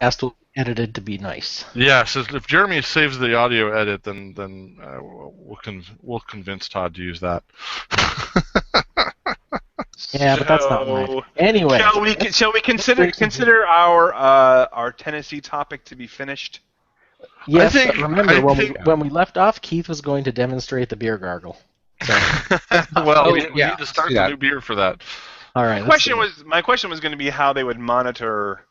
has to be edited to be nice. Yeah, so if Jeremy saves the audio edit, then we'll convince Todd to use that. Yeah, but that's not mine. So, Anyway, shall we bring some beer. consider our Tennessee topic to be finished? Yes, but remember I when think. we left off, Keith was going to demonstrate the beer gargle. So, Well, we yeah, need to let's start do the that. new beer for that. all right. Let's do it. My question was going to be how they would monitor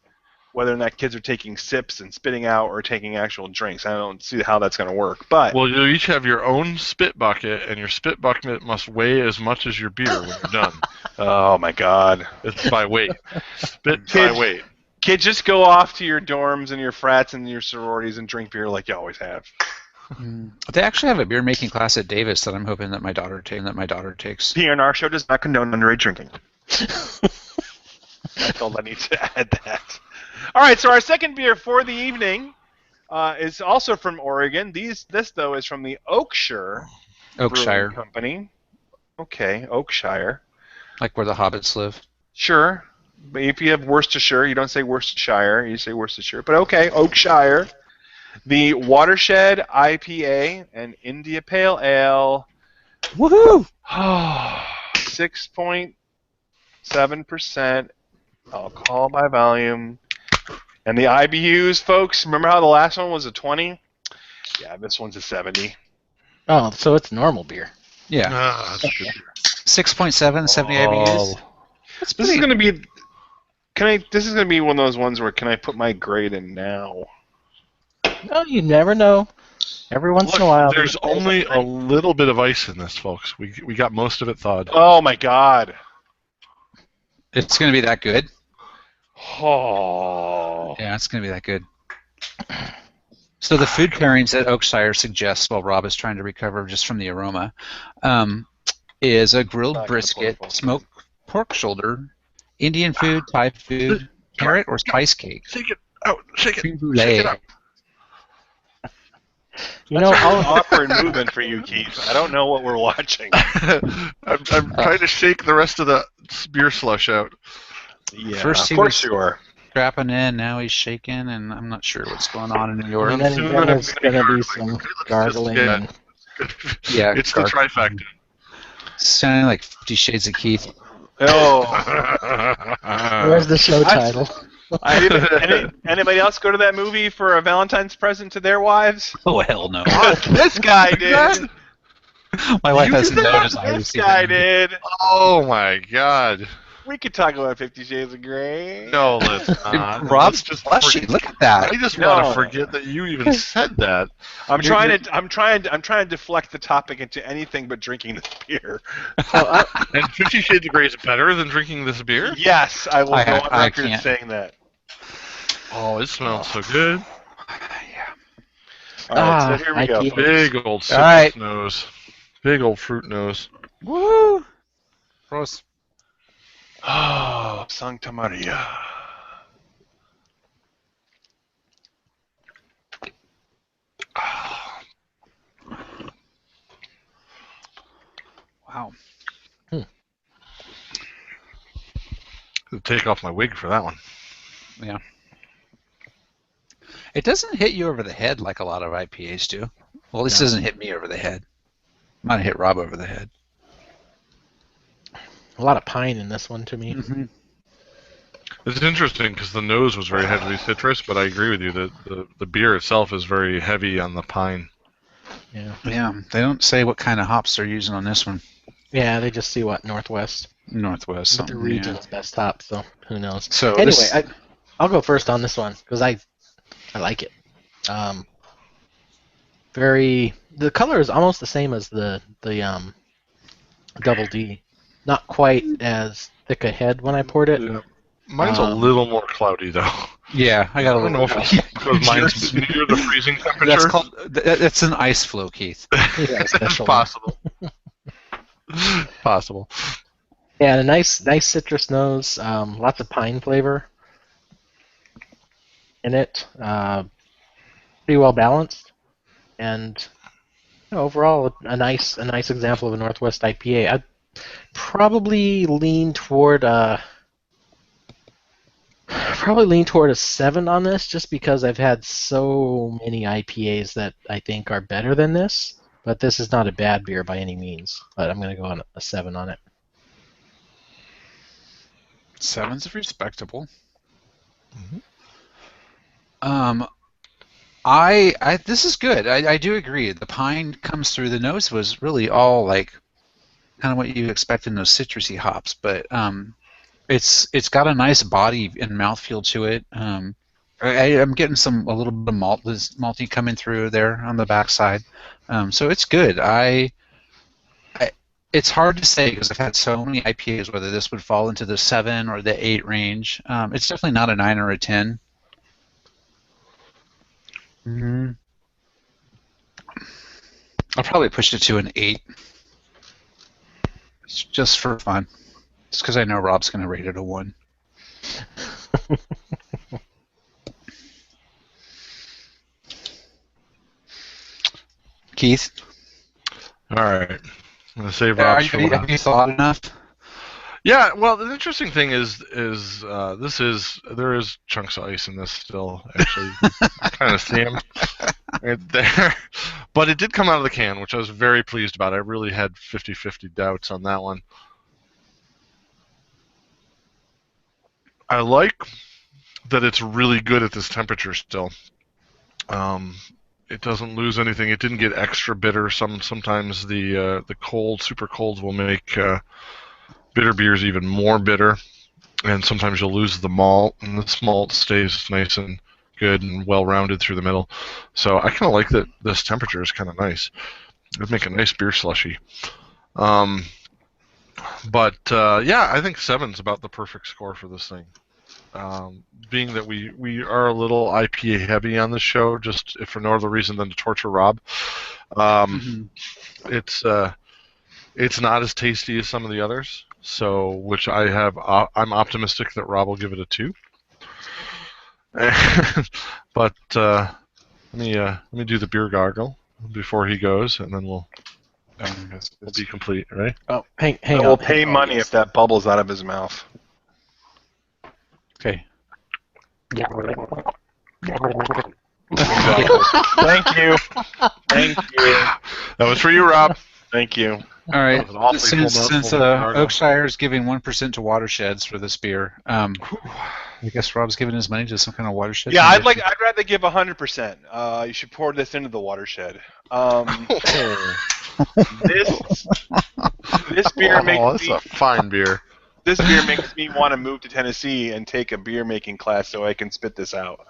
whether or not kids are taking sips and spitting out or taking actual drinks. I don't see how that's going to work. But Well, you each have your own spit bucket, and your spit bucket must weigh as much as your beer when you're done. oh my god, It's by weight. Spit Kids- by weight. kids, just go off to your dorms and your frats and your sororities and drink beer like you always have. They actually have a beer making class at Davis that I'm hoping that my daughter takes. PNRShow does not condone underage drinking. That's all I need to add that. All right, so our second beer for the evening is also from Oregon. This though is from the Oakshire Brewing Company. Okay, Oakshire. Like where the hobbits live. Sure. But if you have Worcestershire, you don't say Worcestershire, you say Worcestershire. But okay, Oakshire. The Watershed IPA and India Pale Ale. Woohoo! 6.7% alcohol by volume. And the IBUs, folks, remember how the last one was a 20? Yeah, this one's a 70. Oh, so it's normal beer. Yeah. That's good beer. 6.7, 70 IBUs. This is going to be... This is going to be one of those ones where can I put my grade in now? No, you never know. Every once in a while. There's only a little bit of ice in this, folks. We got most of it thawed. Oh my god. It's going to be that good? Oh. Yeah, it's going to be that good. So the food pairings that Oakshire suggests while Rob is trying to recover just from the aroma is a grilled brisket, smoked pork shoulder, Indian food, Thai food, carrot or spice cake. Shake it out. Shake it. Creme Shake brulee. it out. You know, That's an awkward movement for you, Keith. I don't know what we're watching. I'm trying to shake the rest of the beer slush out. Yeah, First of course you are. Strapping in, now he's shaking, and I'm not sure what's going on in New York. and then soon there's I'm going to be gargling. some gargling. Yeah. And Yeah, It's the trifecta. sounding like 50 Shades of Keith. Oh. where's the show title? Anybody else go to that movie for a Valentine's present to their wives? Oh, hell no. This guy did. My wife You hasn't did? noticed I This received guy it. did. Oh my god. We could talk about 50 Shades of Grey. No, let's not. Rob's Let's just blushing. forget- Look at that. I just No. want to forget that you even said that. I'm trying to deflect the topic into anything but drinking this beer. And 50 Shades of Grey is better than drinking this beer? Yes, I will go on I record can't. saying that. Oh, it smells so good. All right, so here we I go. keep- folks. Big old citrus right. nose. Big old fruit nose. Woo! Gross. Oh, Sancta Maria. Wow. Take off my wig for that one. Yeah. It doesn't hit you over the head like a lot of IPAs do. Well, at least it doesn't hit me over the head. Might hit Rob over the head. A lot of pine in this one to me. Mm-hmm. It's interesting because the nose was very heavily citrus, but I agree with you that the beer itself is very heavy on the pine. Yeah. Yeah, they don't say what kind of hops they're using on this one. Yeah, they just see what Northwest. Northwest. But the something, region's best hop, so who knows. So Anyway, this- I'll go first on this one because I like it. The color is almost the same as the Double D. Not quite as thick a head when I poured it. Yeah. Mine's a little more cloudy though. Yeah, I got a I don't little. know if it's because mine's near the freezing temperature. That's called. That's an ice flow, Keith. Yeah, special. Possible. Possible. Yeah, and a nice citrus nose. Lots of pine flavor in it. Pretty well balanced, and overall a nice example of a Northwest IPA. I'd probably lean toward probably lean toward a 7 on this, just because I've had so many IPAs that I think are better than this. But this is not a bad beer by any means. But I'm going to go on a 7 on it. 7's respectable. Mm-hmm. This is good. I do agree. The pine comes through. The nose was really all like kind of what you expect in those citrusy hops, but it's got a nice body and mouthfeel to it. I'm getting a little bit of malty coming through there on the backside, so it's good. It's hard to say because I've had so many IPAs whether this would fall into the 7 or the 8 range. It's definitely not a 9 or a 10. I'll probably push it to an 8. Just for fun. Just because I know Rob's going to rate it a 1. Keith? All right. I'm going to save Rob's for last. Have you thought enough? Yeah, well, the interesting thing is there is chunks of ice in this still, actually. You can kind of see them right there. But it did come out of the can, which I was very pleased about. I really had 50-50 doubts on that one. I like that it's really good at this temperature still. It doesn't lose anything. It didn't get extra bitter. Sometimes the cold, super colds will make bitter beers even more bitter, and sometimes you'll lose the malt, and this malt stays nice and good and well-rounded through the middle. So I kind of like that this temperature is kind of nice. It would make a nice beer slushy. Yeah, I think 7's about the perfect score for this thing. Being that we are a little IPA heavy on this show, just if for no other reason than to torture Rob. It's not as tasty as some of the others, so which I'm optimistic that Rob will give it a 2. But let me do the beer gargle before he goes, and then we'll be complete, right? Oh, hang on. We'll pay money if that bubbles out of his mouth. Okay. Exactly. Thank you. Thank you. That was for you, Rob. Thank you. All right. That was an awfully Since full mouthful. Oakshire is giving 1% to watersheds for this beer, I guess Rob's giving his money to some kind of watershed. Yeah, I'd rather give 100%. You should pour this into the watershed. This beer makes a fine beer. This beer makes me want to move to Tennessee and take a beer making class so I can spit this out.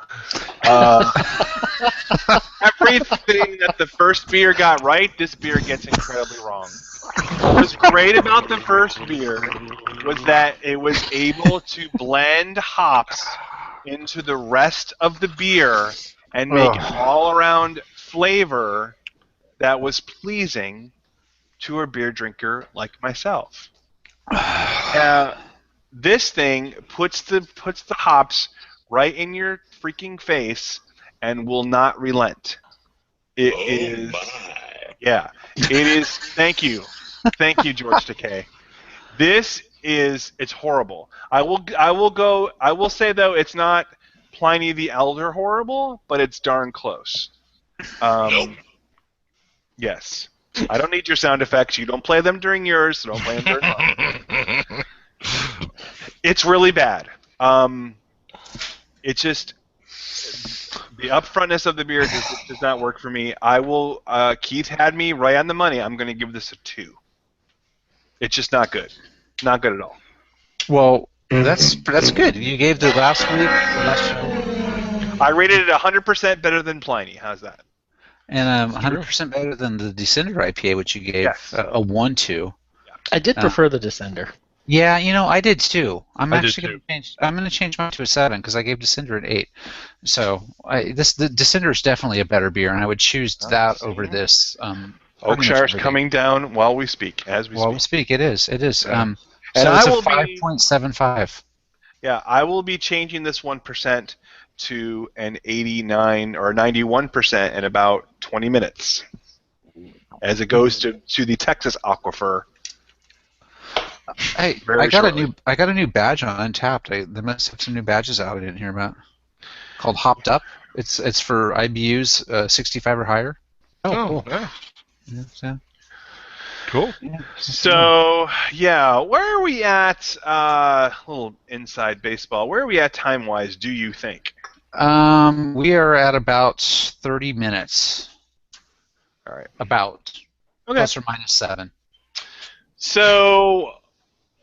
Everything that the first beer got right, this beer gets incredibly wrong. What was great about the first beer was that it was able to blend hops into the rest of the beer and make an all-around flavor that was pleasing to a beer drinker like myself. This thing puts the hops right in your freaking face and will not relent. It is. Yeah, it is. Thank you, George Takei. It's horrible. I will say though, it's not Pliny the Elder horrible, but it's darn close. Yes. I don't need your sound effects. You don't play them during yours, so don't play them during mine. It's really bad. It's just the upfrontness of the beer does not work for me. I will. Keith had me right on the money. I'm going to give this a 2. It's just not good. Not good at all. Well, that's good. You gave the last week. I rated it 100% better than Pliny. How's that? And 100% better than the Descender IPA, which you gave a 1 to. I did prefer the Descender. Yeah, I did too. I'm going to change mine to a 7 because I gave Descender an 8. So the Descender is definitely a better beer, and I would choose that over this. Oakshire's coming down while we speak. While we speak, it is. It is. And so it's a 5.75. Yeah, I will be changing this 1% to an 89 or 91% in about 20 minutes as it goes to the Texas aquifer. Hey, very shortly. I got a new badge on Untapped. They must have some new badges out I didn't hear about. Called Hopped Up. It's for IBUs 65 or higher. Oh, Oh, cool. yeah. Yeah, so, Cool. yeah, So yeah, where are we at? A little inside baseball. Where are we at time-wise? Do you think? we are at about 30 minutes. All right. About Okay. plus or minus 7. So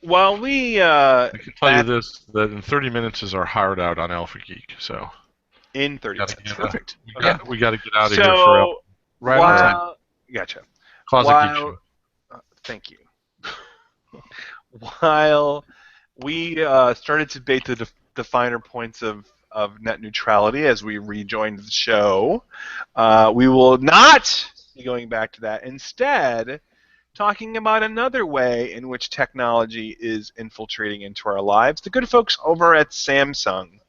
while we I can tell you this, that in 30 minutes is our hard out on Alpha Geek, so in 30 gotta minutes, get, perfect. we got to get out of here for So Right on time. gotcha. Closet Geek While Show. thank you. While we started to debate the finer points of net neutrality as we rejoined the show, we will not be going back to that. Instead, talking about another way in which technology is infiltrating into our lives. The good folks over at Samsung.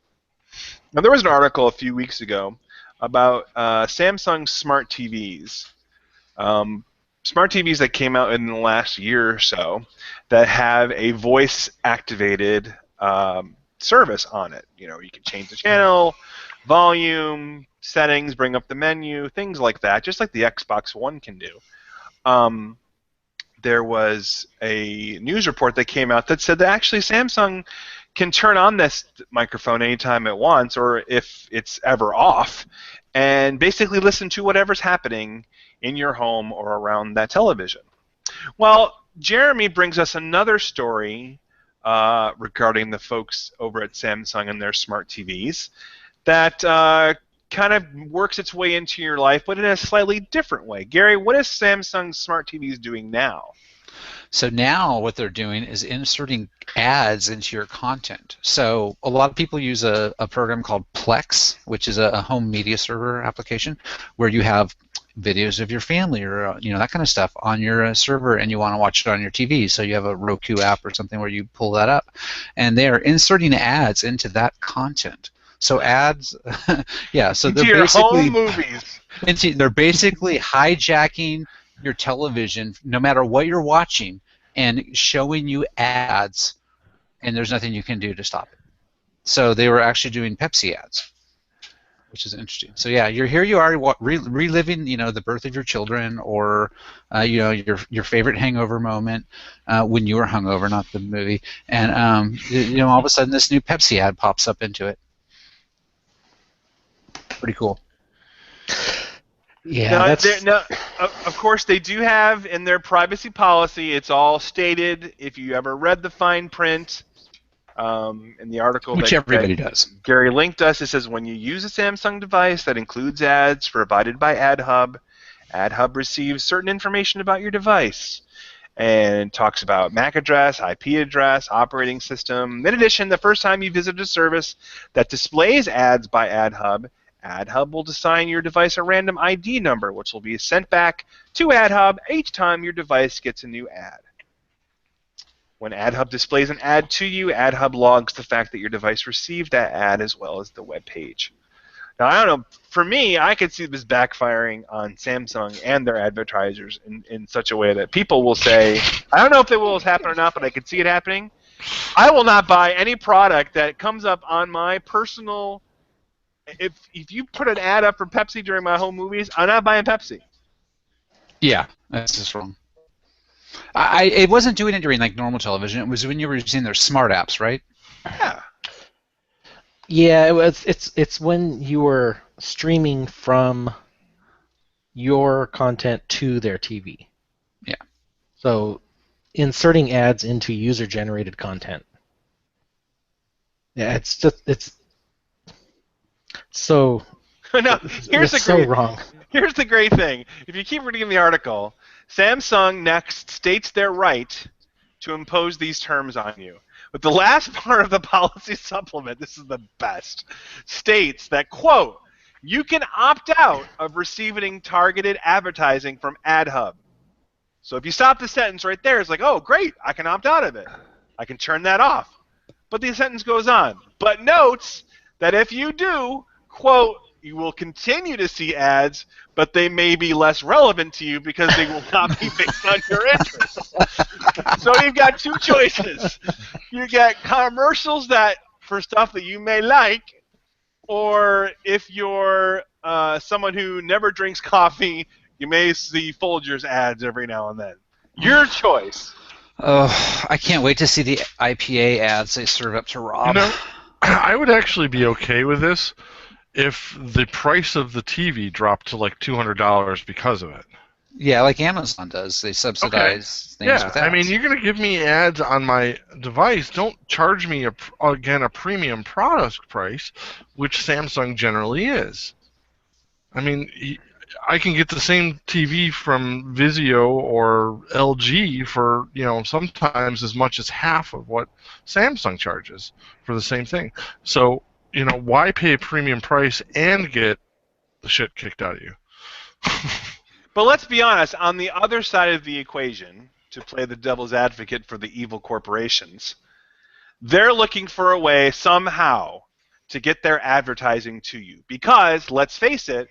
Now, there was an article a few weeks ago about Samsung smart TVs. Smart TVs that came out in the last year or so that have a voice-activated service on it. You know, you can change the channel, volume, settings, bring up the menu, things like that, just like the Xbox One can do. There was a news report that came out that said that actually Samsung can turn on this microphone anytime it wants, or if it's ever off, and basically listen to whatever's happening in your home or around that television. Well, Jeremy brings us another story regarding the folks over at Samsung and their smart TVs that kind of works its way into your life, but in a slightly different way. Gary, what is Samsung's smart TVs doing now? So now what they're doing is inserting ads into your content. So a lot of people use a program called Plex, which is a home media server application where you have videos of your family or that kind of stuff on your server, and you want to watch it on your TV. So you have a Roku app or something where you pull that up, and they are inserting ads into that content. So ads, yeah. So Into they're your basically home movies. they're basically hijacking your television, no matter what you're watching, and showing you ads, and there's nothing you can do to stop it. So they were actually doing Pepsi ads, which is interesting. So yeah, here you are reliving, the birth of your children, or your favorite hangover moment when you were hungover, not the movie, and all of a sudden this new Pepsi ad pops up into it. Pretty cool. Yeah, of course, they do have in their privacy policy, it's all stated. If you ever read the fine print in the article which everybody does. Gary linked us, it says when you use a Samsung device that includes ads provided by AdHub receives certain information about your device and talks about MAC address, IP address, operating system. In addition, the first time you visit a service that displays ads by AdHub will assign your device a random ID number, which will be sent back to AdHub each time your device gets a new ad. When AdHub displays an ad to you, AdHub logs the fact that your device received that ad as well as the web page. Now, I don't know. For me, I could see this backfiring on Samsung and their advertisers in such a way that people will say, I don't know if it will happen or not, but I could see it happening. I will not buy any product that comes up on my personal... If you put an ad up for Pepsi during my home movies, I'm not buying Pepsi. Yeah, that's just wrong. It wasn't doing it during like normal television. It was when you were using their smart apps, right? Yeah. Yeah, it's when you were streaming from your content to their TV. Yeah. So inserting ads into user-generated content. Yeah, it's so. No, here's the so great, wrong. Here's the great thing. If you keep reading the article, Samsung next states their right to impose these terms on you. But the last part of the policy supplement, this is the best, states that, quote, you can opt out of receiving targeted advertising from AdHub. So if you stop the sentence right there, it's like, oh, great, I can opt out of it. I can turn that off. But the sentence goes on. But notes that if you do, quote, you will continue to see ads, but they may be less relevant to you because they will not be based on your interests. So you've got two choices. You get commercials that for stuff that you may like, or if you're someone who never drinks coffee, you may see Folgers ads every now and then. Your choice. Oh, I can't wait to see the IPA ads they serve up to Rob. I would actually be okay with this if the price of the TV dropped to like $200 because of it. Yeah, like Amazon does. They subsidize things with ads. I mean, you're going to give me ads on my device. Don't charge me, a premium product price, which Samsung generally is. I mean, I can get the same TV from Vizio or LG for, sometimes as much as half of what Samsung charges for the same thing. So, why pay a premium price and get the shit kicked out of you? But let's be honest, on the other side of the equation, to play the devil's advocate for the evil corporations, they're looking for a way somehow to get their advertising to you. Because, let's face it,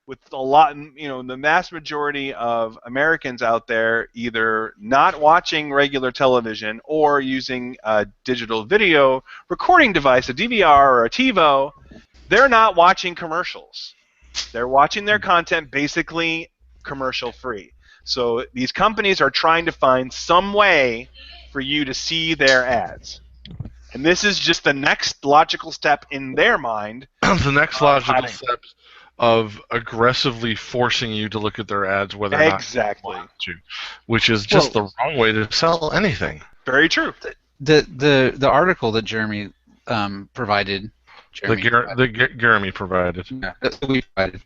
with a lot, the mass majority of Americans out there either not watching regular television or using a digital video recording device, a DVR or a TiVo, they're not watching commercials. They're watching their content basically commercial free. So these companies are trying to find some way for you to see their ads. And this is just the next logical step in their mind. The next logical step of aggressively forcing you to look at their ads whether or not you want to, which is just the wrong way to sell anything. Very true. The article that Jeremy provided, Jeremy provided. Yeah, that we provided.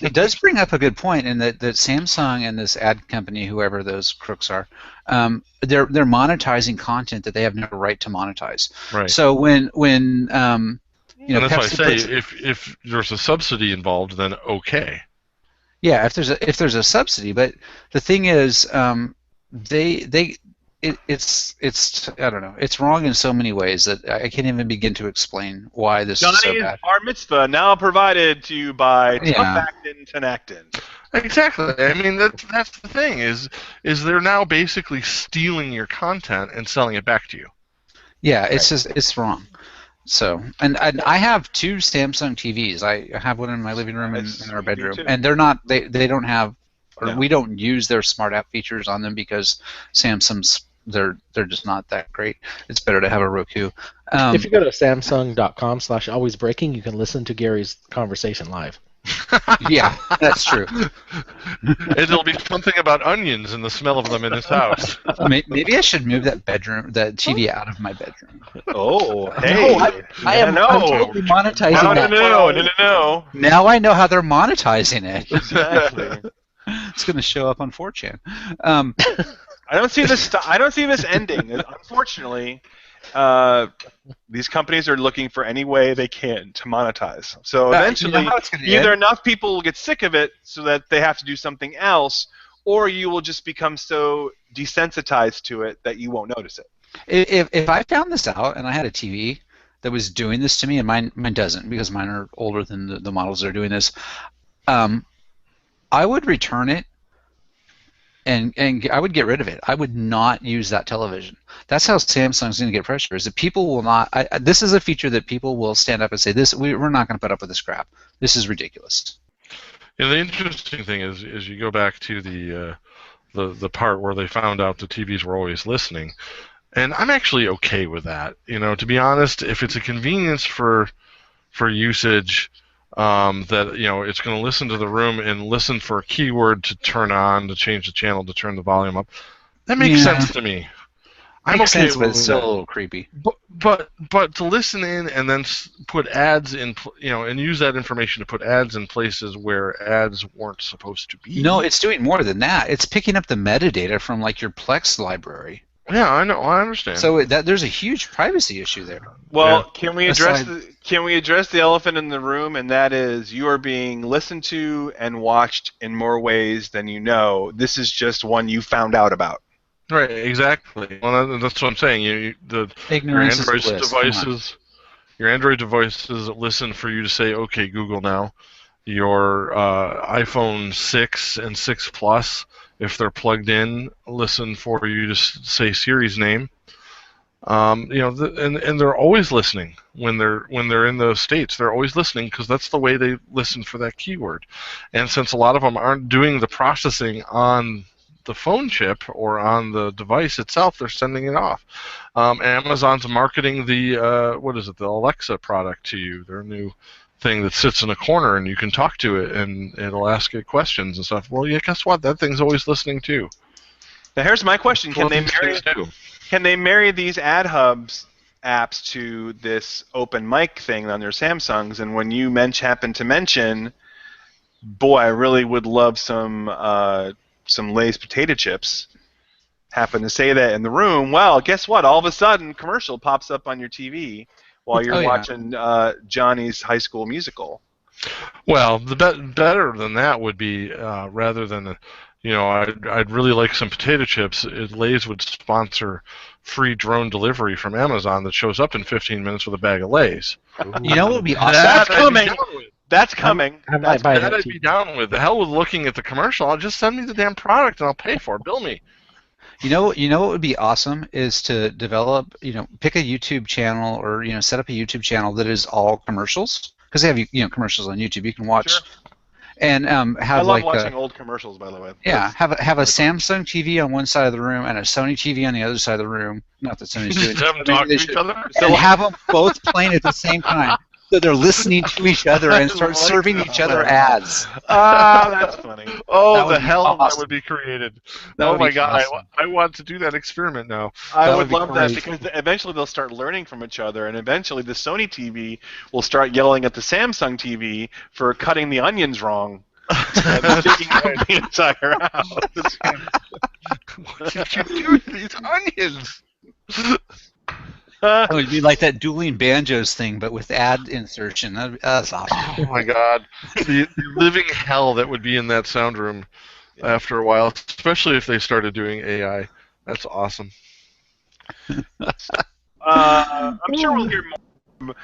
It does bring up a good point in that Samsung and this ad company, whoever those crooks are, they're monetizing content that they have no right to monetize. Right. So when and that's Pepsi why I say if there's a subsidy involved, then okay. Yeah, if there's a subsidy, but the thing is, it's I don't know. It's wrong in so many ways that I can't even begin to explain why this is so bad. Johnny's Bar Mitzvah now provided to you by Tufactin Tenactin. Exactly. I mean that's the thing is they're now basically stealing your content and selling it back to you. Yeah, it's wrong. So and I have two Samsung TVs. I have one in my living room and in our bedroom, and they're not they don't have we don't use their smart app features on them because Samsung's they're just not that great. It's better to have a Roku. If you go to samsung.com/alwaysbreaking, you can listen to Gary's conversation live. Yeah, that's true. It'll be something about onions and the smell of them in his house. Maybe I should move that TV out of my bedroom. Oh, hey! I'm totally monetizing that. No. Now I know how they're monetizing it. Exactly. It's going to show up on 4chan. I don't see this ending. Unfortunately, these companies are looking for any way they can to monetize. So eventually, either enough people will get sick of it so that they have to do something else, or you will just become so desensitized to it that you won't notice it. If I found this out and I had a TV that was doing this to me, and mine doesn't because mine are older than the models that are doing this, I would return it. And I would get rid of it. I would not use that television. That's how Samsung's going to get pressure. Is that people will not. This is a feature that people will stand up and say, we're not going to put up with this crap. This is ridiculous. Yeah, the interesting thing is you go back to the part where they found out the TVs were always listening, and I'm actually okay with that. To be honest, if it's a convenience for usage. That it's going to listen to the room and listen for a keyword to turn on, to change the channel, to turn the volume up. That makes sense to me. I'm okay with but it's still a little creepy. But to listen in and then put ads in, and use that information to put ads in places where ads weren't supposed to be. No, it's doing more than that. It's picking up the metadata from like your Plex library. Yeah, I know. I understand. So there's a huge privacy issue there. Well, can we address the elephant in the room, and that is you are being listened to and watched in more ways than you know. This is just one you found out about. Right, exactly. Well, that's what I'm saying. Your Android devices, Your Android devices listen for you to say, "Okay, Google now." Your iPhone 6 and 6 Plus, if they're plugged in, listen for you to say Siri's name. And they're always listening when they're in those states. They're always listening because that's the way they listen for that keyword. And since a lot of them aren't doing the processing on the phone chip or on the device itself, they're sending it off. Amazon's marketing the the Alexa product to you, their new thing that sits in a corner and you can talk to it and it'll ask it questions and stuff. Well, yeah, guess what? That thing's always listening too. Now here's my question: Can they marry these AdHubs apps to this open mic thing on their Samsungs? And when you happen to mention, boy, I really would love some Lay's potato chips, happen to say that in the room, well, guess what? All of a sudden, commercial pops up on your TV while you're watching Johnny's High School Musical. Well, the better than that would be rather than I'd really like some potato chips. Lay's would sponsor free drone delivery from Amazon that shows up in 15 minutes with a bag of Lay's. You know what would be awesome? That's coming. That's coming. I'd be down with. The hell with looking at the commercial. I'll just send me the damn product and I'll pay for it. Bill me. You know what would be awesome is to develop, pick a YouTube channel or set up a YouTube channel that is all commercials, because they have commercials on YouTube you can watch. Sure. And have I love watching old commercials, by the way. Yeah, have a Samsung TV on one side of the room and a Sony TV on the other side of the room. Not that Sony's doing it. Have them talk to each other. And have them both playing at the same time, so they're listening to each other and start serving each other ads. That's funny. Oh, the hell awesome. that would be created. Oh my God, awesome. I want to do that experiment now. I would love that, because eventually they'll start learning from each other, and eventually the Sony TV will start yelling at the Samsung TV for cutting the onions wrong. Taking out the entire house. What did you do to these onions? It would be like that dueling banjos thing, but with ad insertion. That's awesome. Oh my God, the living hell that would be in that sound room after a while, especially if they started doing AI. That's awesome. I'm sure we'll hear more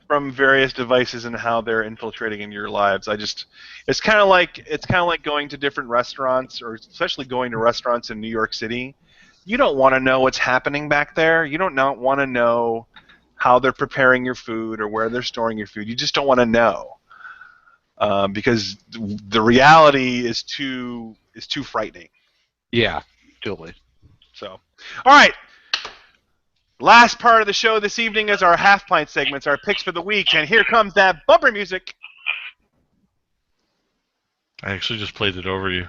from various devices and how they're infiltrating in your lives. It's kind of like going to different restaurants, or especially going to restaurants in New York City. You don't want to know what's happening back there. You don't want to know how they're preparing your food or where they're storing your food. You just don't want to know, because the reality is too frightening. Yeah, totally. So, all right. Last part of the show this evening is our half pint segments, our picks for the week, and here comes that bumper music. I actually just played it over you.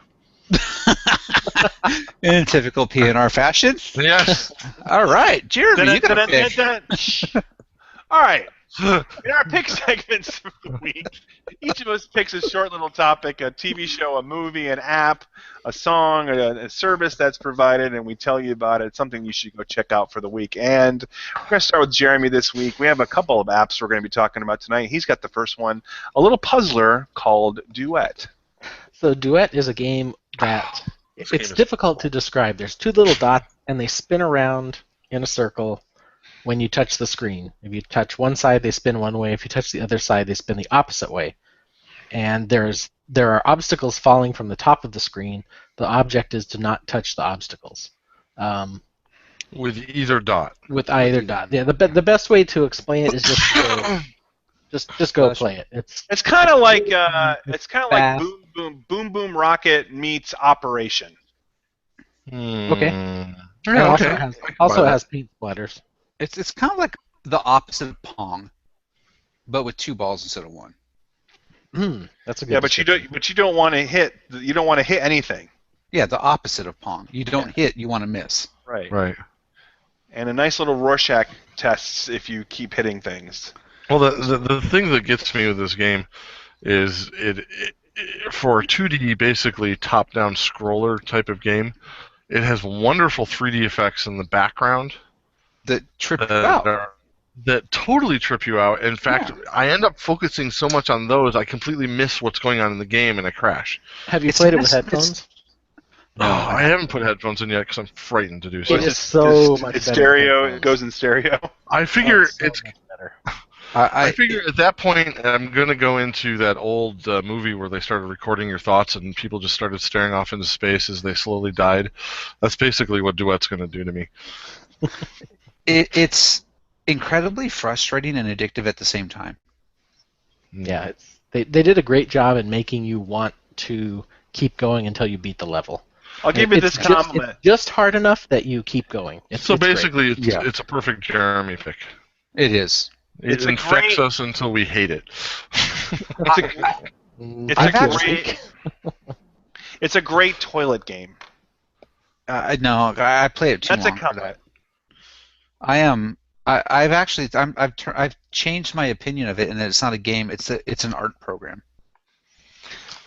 In typical PNR fashion. Yes. All right, Jeremy, you got a pick. All right. In our pick segments for the week, each of us picks a short little topic, a TV show, a movie, an app, a song, a service that's provided, and we tell you about it. It's something you should go check out for the week. And we're going to start with Jeremy this week. We have a couple of apps we're going to be talking about tonight. He's got the first one, a little puzzler called Duet. So Duet is a game that it's difficult to describe. There's two little dots, and they spin around in a circle when you touch the screen. If you touch one side, they spin one way. If you touch the other side, they spin the opposite way. And there are obstacles falling from the top of the screen. The object is to not touch the obstacles. With either dot. With either dot. Yeah. The best way to explain it is just go play it. It's kind of like Boom Boom Rocket meets Operation. Okay. Okay. Also has paint splatters. It's kind of like the opposite of Pong, but with two balls instead of one. That's a good. Yeah, but you don't want to hit. You don't want to hit anything. Yeah, the opposite of Pong. You don't hit. You want to miss. Right. Right. And a nice little Rorschach tests if you keep hitting things. Well, the thing that gets me with this game is it for a 2D, basically top-down scroller type of game, it has wonderful 3D effects in the background that trip you out. That totally trip you out. In fact, I end up focusing so much on those, I completely miss what's going on in the game and I crash. Have you played it with headphones? No, I haven't put headphones in yet because I'm frightened to do so. It is so much it's better. Stereo. It goes in stereo. I figure so much better. I figure at that point I'm going to go into that old movie where they started recording your thoughts and people just started staring off into space as they slowly died. That's basically what Duet's going to do to me. It's incredibly frustrating and addictive at the same time. Yeah, they did a great job in making you want to keep going until you beat the level. I'll give you this compliment. It's just hard enough that you keep going. So basically, it's a perfect Jeremy pick. It is. It infects us until we hate it. It's a great toilet game. No, I play it too long for that. I've changed my opinion of it, and it's not a game. It's an art program.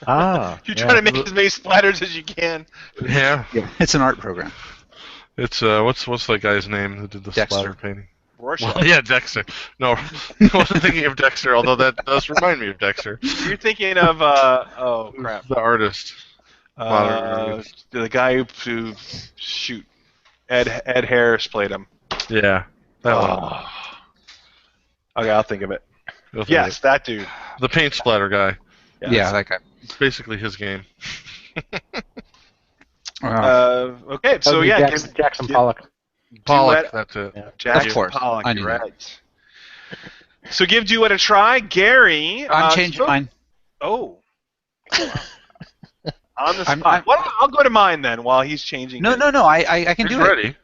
You're trying to make as many splatters as you can. Yeah. It's an art program. It's what's that guy's name that did the Dexter. splatter painting? Well, yeah, Dexter. No, I wasn't thinking of Dexter, although that does remind me of Dexter. You're thinking of oh crap, the artist. the guy who shoot Ed Harris played him. Yeah, that one. Okay, I'll think of it. Yes, that dude. The paint splatter guy. Yeah, that guy. It's basically his game. Okay, so Jackson Pollock. Pollock, that's it. Yeah. Jackson Of course, Pollock, I knew that. right. So give Duet a try, Gary. I'm changing mine. Oh. Wow. On the spot. I'll go to mine then while he's changing. No. I can do it. Ready.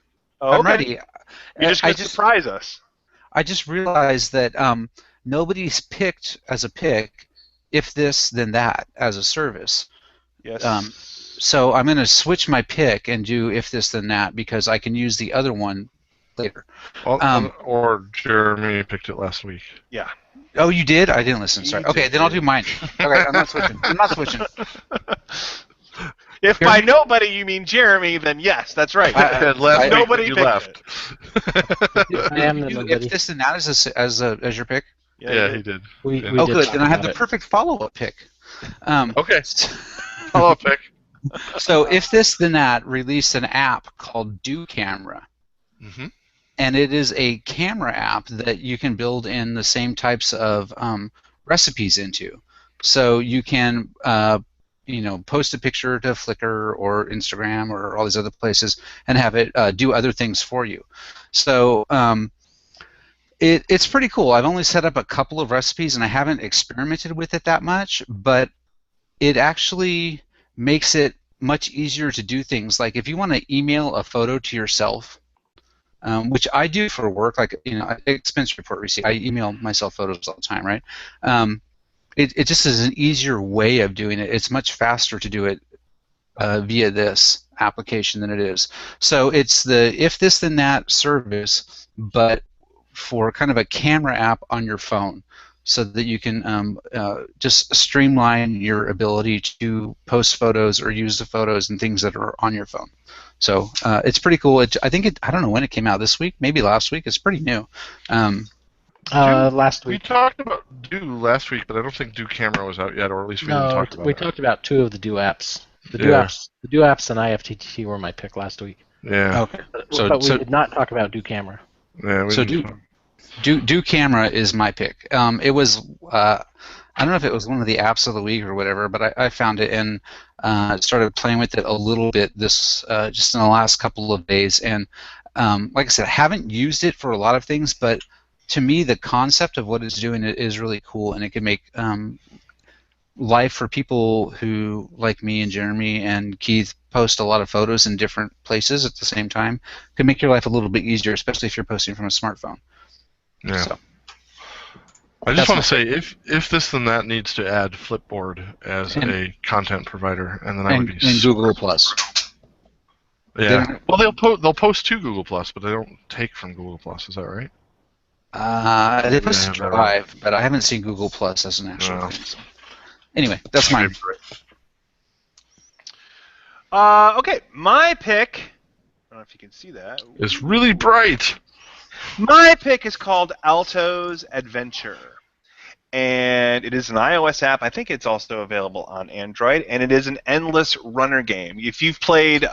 Oh, I'm ready. You're just going to surprise us. I just realized that nobody's picked as a pick if this then that as a service. Yes. So I'm going to switch my pick and do if this then that because I can use the other one later. Or Jeremy picked it last week. Yeah. Oh, you did? I didn't listen. Sorry. Okay, then I'll do mine. Okay, I'm not switching. If by nobody you mean Jeremy, then yes, that's right. Nobody you left. I am the nobody. If this then that as your pick? Yeah, he did. We Oh, did good. talk Then I have about the it. perfect follow-up pick. Okay. Follow-up pick. So if this then that released an app called Do Camera. Mm-hmm. And it is a camera app that you can build in the same types of recipes into. So you can, post a picture to Flickr or Instagram or all these other places and have it do other things for you. So it's pretty cool. I've only set up a couple of recipes and I haven't experimented with it that much, but it actually makes it much easier to do things. Like if you want to email a photo to yourself, which I do for work, like expense report receipt. I email myself photos all the time, right? It just is an easier way of doing it. It's much faster to do it via this application than it is. So it's the if this then that service, but for kind of a camera app on your phone, so that you can just streamline your ability to post photos or use the photos and things that are on your phone. So it's pretty cool. I don't know when it came out. This week, maybe last week. It's pretty new. Last week. We talked about Do last week, but I don't think Do Camera was out yet, or at least we didn't talk about it. We talked about two of the Do apps. The Do apps and IFTTT were my pick last week. Yeah. Okay. But we did not talk about Do Camera. Yeah. Do Camera is my pick. It was I don't know if it was one of the apps of the week or whatever, but I found it and started playing with it a little bit this just in the last couple of days. And like I said, I haven't used it for a lot of things, but to me, the concept of what it's doing is really cool, and it can make life for people who, like me and Jeremy and Keith, post a lot of photos in different places at the same time. Can make your life a little bit easier, especially if you're posting from a smartphone. Yeah. So. I just want to say, if this then that needs to add Flipboard as a content provider, and then I would be and Google Plus. Yeah. Well, they'll post to Google Plus, but they don't take from Google Plus. Is that right? They post to Drive, but I haven't seen Google Plus as an actual thing. So. Anyway, that's mine. Okay, my pick. I don't know if you can see that. It's really bright. My pick is called Alto's Adventure, and it is an iOS app. I think it's also available on Android, and it is an endless runner game. If you've played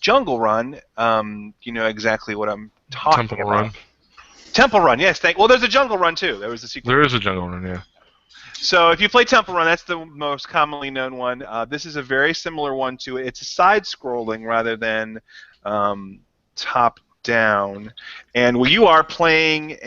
Jungle Run, you know exactly what I'm talking Temple about. Run. Temple Run, yes. Well, there's a Jungle Run too. There was a sequel. There is a Jungle Run, yeah. So if you play Temple Run, that's the most commonly known one. This is a very similar one to it. It's a side-scrolling rather than top-down. And you are playing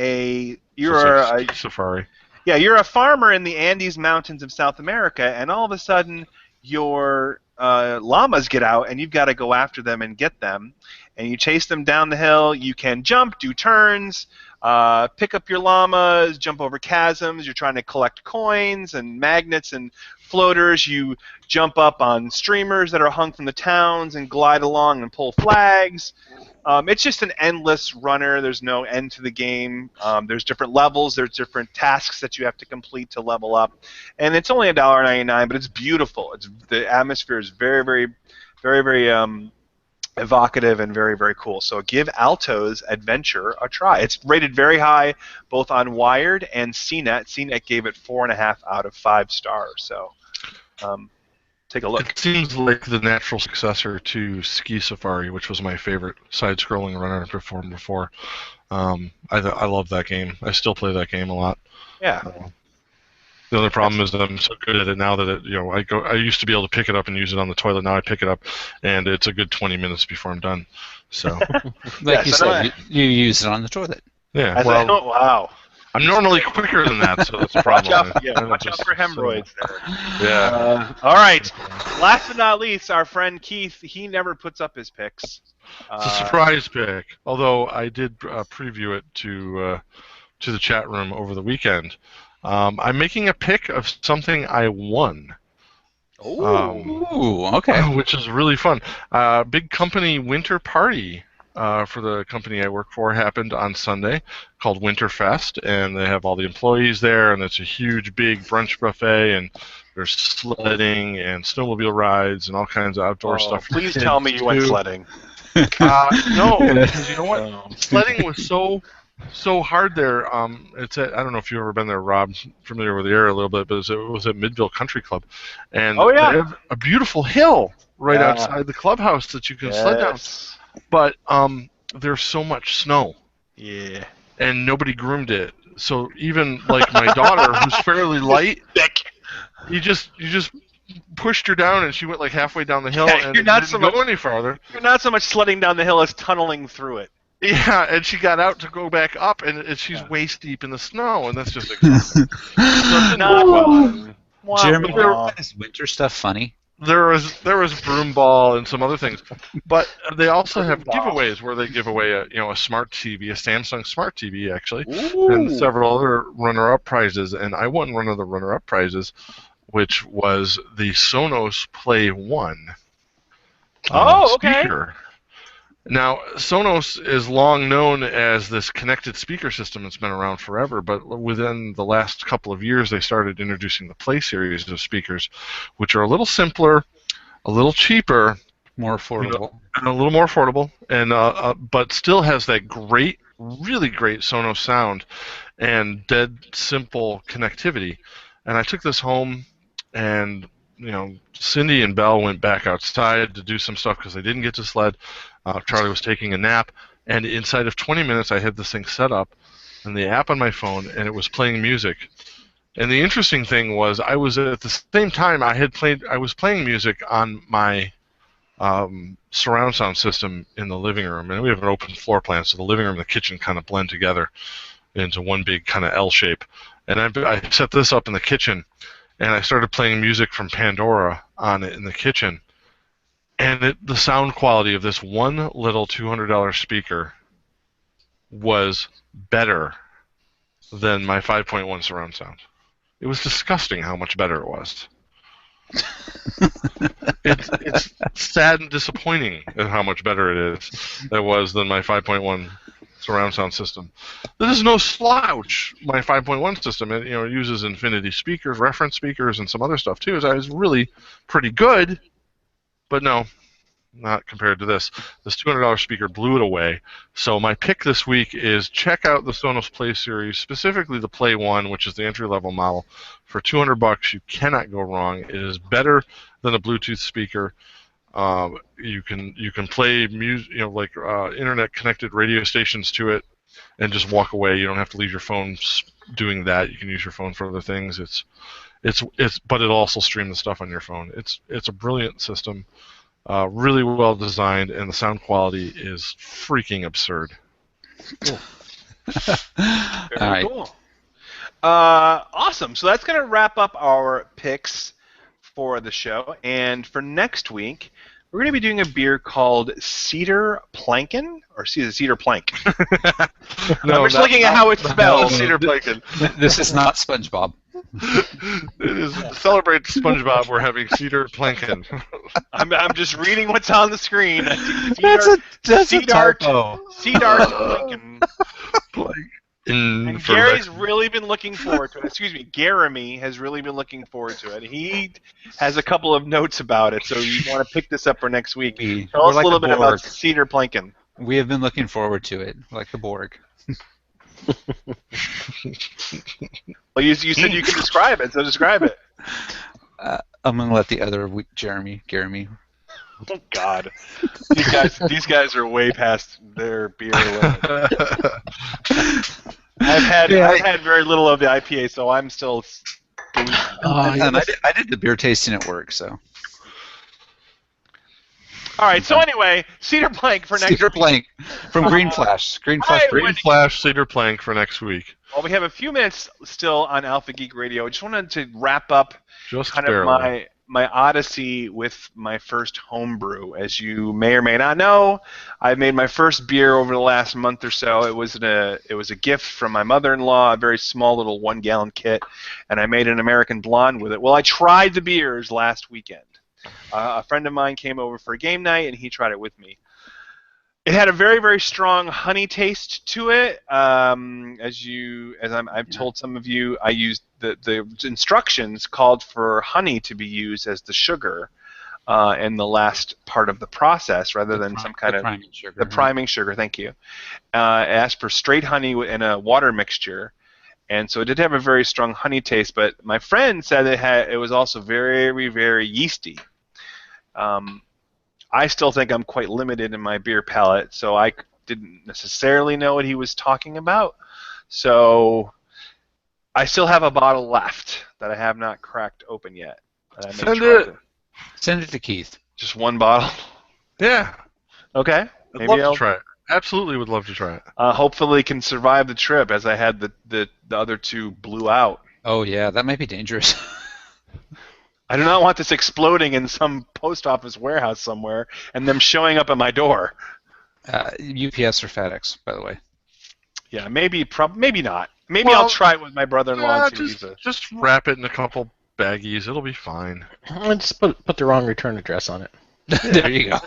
you're a safari. Yeah, you're a farmer in the Andes Mountains of South America, and all of a sudden your llamas get out, and you've got to go after them and get them. And you chase them down the hill. You can jump, do turns, pick up your llamas, jump over chasms. You're trying to collect coins and magnets and floaters. You jump up on streamers that are hung from the towns and glide along and pull flags. It's just an endless runner. There's no end to the game. There's different levels. There's different tasks that you have to complete to level up. And it's only $1.99, but it's beautiful. The atmosphere is very, very, very, very evocative and very, very cool. So give Alto's Adventure a try. It's rated very high, both on Wired and CNET. CNET gave it 4.5 out of 5 stars. So take a look. It seems like the natural successor to Ski Safari, which was my favorite side-scrolling runner I've performed before. I love that game. I still play that game a lot. Yeah. The only problem is that I'm so good at it now that I used to be able to pick it up and use it on the toilet. Now I pick it up, and it's a good 20 minutes before I'm done. So, like you said, you use it on the toilet. Yeah. Wow. I'm normally quicker than that, so that's a problem. Watch out for hemorrhoids there. Yeah. All right. Last but not least, our friend Keith, he never puts up his picks. It's a surprise pick, although I did preview it to the chat room over the weekend. I'm making a pick of something I won. Ooh, okay. Which is really fun. Big company winter party for the company I work for happened on Sunday, called Winterfest, and they have all the employees there, and it's a huge, big brunch buffet, and there's sledding and snowmobile rides and all kinds of outdoor stuff. Please tell me you went sledding. No, because you know what? Sledding was so hard there. It's I don't know if you've ever been there, Rob. Familiar with the area a little bit, but it was at Midville Country Club, and they have a beautiful hill right outside the clubhouse that you can sled down. But there's so much snow. Yeah. And nobody groomed it. So even like my daughter, who's fairly light, you just pushed her down, and she went like halfway down the hill, and didn't go any farther. You're not so much sledding down the hill as tunneling through it. Yeah, and she got out to go back up, and she's waist deep in the snow, and that's just exhausting. Jeremy, is winter stuff funny? There was broom ball and some other things, but they also have giveaways where they give away a smart TV, a Samsung smart TV actually, and several other runner-up prizes. And I won one of the runner-up prizes, which was the Sonos Play 1 speaker. Now, Sonos is long known as this connected speaker system that's been around forever, but within the last couple of years, they started introducing the Play series of speakers, which are a little simpler, a little cheaper, more affordable, and a little more affordable, and but still has that great, really great Sonos sound and dead simple connectivity. And I took this home, and Cindy and Belle went back outside to do some stuff because they didn't get to sled. Charlie was taking a nap, and inside of 20 minutes I had this thing set up and the app on my phone, and it was playing music. And the interesting thing was I was at the same time I was playing music on my surround sound system in the living room, and we have an open floor plan, so the living room and the kitchen kind of blend together into one big kind of L shape. And I set this up in the kitchen, and I started playing music from Pandora on it in the kitchen. And the sound quality of this one little $200 speaker was better than my 5.1 surround sound. It was disgusting how much better it was. It's sad and disappointing at how much better it was than my 5.1 surround sound system. This is no slouch. My 5.1 system, it uses Infinity speakers, reference speakers, and some other stuff too. So it's really pretty good. But no, not compared to this. This $200 speaker blew it away. So my pick this week is check out the Sonos Play series, specifically the Play 1, which is the entry-level model. For $200, you cannot go wrong. It is better than a Bluetooth speaker. You can play music, internet-connected radio stations to it. and just walk away. You don't have to leave your phone doing that. You can use your phone for other things. But it'll also stream the stuff on your phone. It's a brilliant system, really well designed, and the sound quality is freaking absurd. Cool. Very cool. Awesome. So that's going to wrap up our picks for the show. And for next week, we're going to be doing a beer called Cedar Plankin, or Cedar Plank. No, I'm just looking at how it's spelled, Cedar Plankin. This is not SpongeBob. It is to celebrate SpongeBob. We're having Cedar Plankin. I'm just reading what's on the screen. That's a typo. Cedar Plankin. And For Gary's really been looking forward to it. Excuse me, Jeremy has really been looking forward to it. He has a couple of notes about it, so you want to pick this up for next week. Tell us a little bit about Cedar Plankin. We have been looking forward to it, like the Borg. Well, you said you could describe it, so describe it. I'm going to let the other Jeremy. Oh, God. These guys are way past their beer limit. I've had very little of the IPA, so I'm still. And I did the beer tasting at work, so. All right. So anyway, Cedar Plank for next week. Cedar Plank from Green Flash. Green Flash Cedar Plank for next week. Well, we have a few minutes still on Alpha Geek Radio. I just wanted to wrap up Just kind barely. of my odyssey with my first homebrew. As you may or may not know, I made my first beer over the last month or so. It was a gift from my mother-in-law, a very small little 1-gallon kit, and I made an American Blonde with it. Well, I tried the beers last weekend. A friend of mine came over for a game night, and he tried it with me. It had a very, very strong honey taste to it. I've told some of you, I used the instructions called for honey to be used as the sugar in the last part of the process, rather than some kind of priming sugar. The priming sugar. Thank you. It asked for straight honey in a water mixture, and so it did have a very strong honey taste. But my friend said it was also very, very yeasty. I still think I'm quite limited in my beer palate, so I didn't necessarily know what he was talking about. So I still have a bottle left that I have not cracked open yet. Send it to Keith. Just one bottle? Yeah. Okay. I'd love to try it. Absolutely would love to try it. Hopefully can survive the trip, as I had the other two blew out. Oh, yeah, that might be dangerous. I do not want this exploding in some post office warehouse somewhere and them showing up at my door. UPS or FedEx, by the way. Yeah, maybe not. Maybe I'll try it with my brother-in-law. Just wrap it in a couple baggies. It'll be fine. Just put the wrong return address on it. There you go.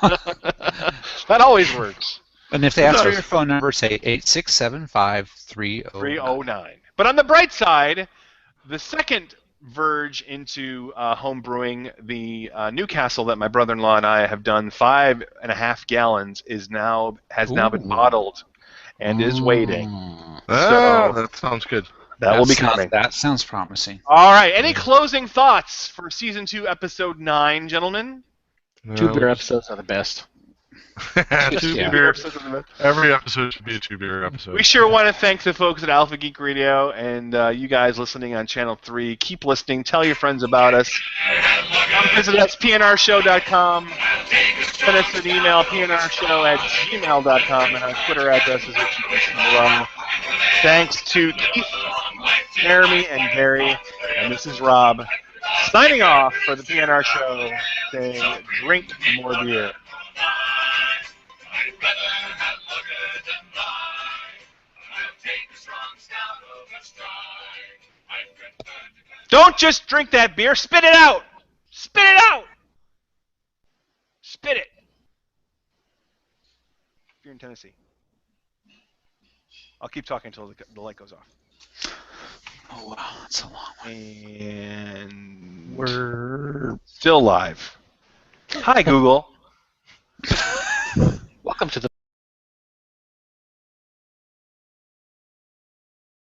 That always works. And if they ask for your phone number, say 8675309. But on the bright side, the second verge into home brewing, the Newcastle that my brother-in-law and I have done 5.5 gallons has now been bottled and is waiting. That sounds good. That will be coming. That sounds promising. All right. Any closing thoughts for season 2, episode 9, gentlemen? 2 beer episodes are the best. Every episode should be a 2-beer episode. We sure want to thank the folks at Alpha Geek Radio and you guys listening on Channel 3. Keep listening. Tell your friends about us. Come visit us, PNRShow.com. Send us an email, PNRShow@gmail.com, and our Twitter address is what you can see below. Thanks to Keith, Jeremy, and Gary. And this is Rob signing off for the PNR Show, saying drink more beer. I'd rather have lager than rye. I'll take a strong stout over stride. I prefer to... Don't just drink that beer, spit it out! Spit it out! Spit it! If you're in Tennessee. I'll keep talking until the light goes off. Oh, wow, that's a long one. And we're still live. Hi, Google.